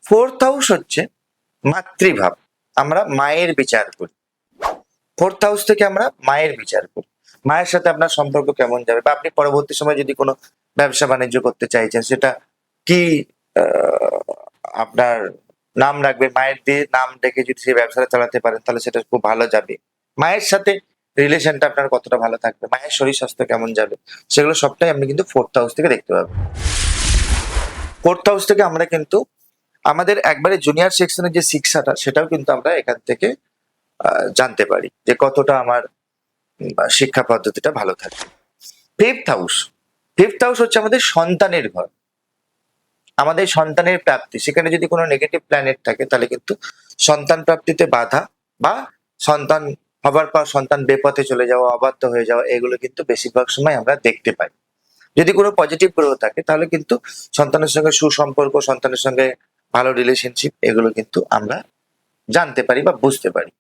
Fourth house হচ্ছে মাতৃভাব, আমরা মায়ের বিচার করি। ফোর্থ হাউস থেকে আমরা মায়ের বিচার করি, মায়ের সাথে আপনার সম্পর্ক কেমন যাবে, বা আপনি পরবর্তী সময় যদি কোনো ব্যবসা বাণিজ্য করতে চাইছেন, সেটা কি আপনার নাম রাখবে, মায়ের দিয়ে নাম রেখে যদি সেই ব্যবসাটা চালাতে পারেন তাহলে সেটা খুব ভালো যাবে। মায়ের সাথে রিলেশনটা আপনার কতটা ভালো থাকবে, মায়ের শরীর স্বাস্থ্য কেমন যাবে, সেগুলো সবটাই আপনি কিন্তু ফোর্থ হাউস থেকে দেখতে পাবেন। ফোর্থ হাউস থেকে আমরা কিন্তু আমাদের একবারে জুনিয়র সেকশনের যে শিক্ষাটা, সেটাও কিন্তু আমরা এখান থেকে জানতে পারি যে কতটা আমার শিক্ষা পদ্ধতিটা ভালো থাকে। ফিফথ হাউস, ফিফথ হাউস হচ্ছে আমাদের সন্তানের ঘর, আমাদের সন্তানের প্রাপ্তি। সেখানে যদি কোনো নেগেটিভ প্ল্যানেট থাকে তাহলে কিন্তু সন্তান প্রাপ্তিতে বাধা, বা সন্তান হবার পর সন্তান বেপথে চলে যাওয়া, অবাধ্য হয়ে যাওয়া, এগুলো কিন্তু বেশিরভাগ সময় আমরা দেখতে পাই। যদি কোনো পজিটিভ গ্রহ থাকে তাহলে কিন্তু সন্তানের সঙ্গে সুসম্পর্ক, সন্তানের সঙ্গে ভালো রিলেশনশিপ, এগুলো কিন্তু আমরা জানতে পারি বা বুঝতে পারি।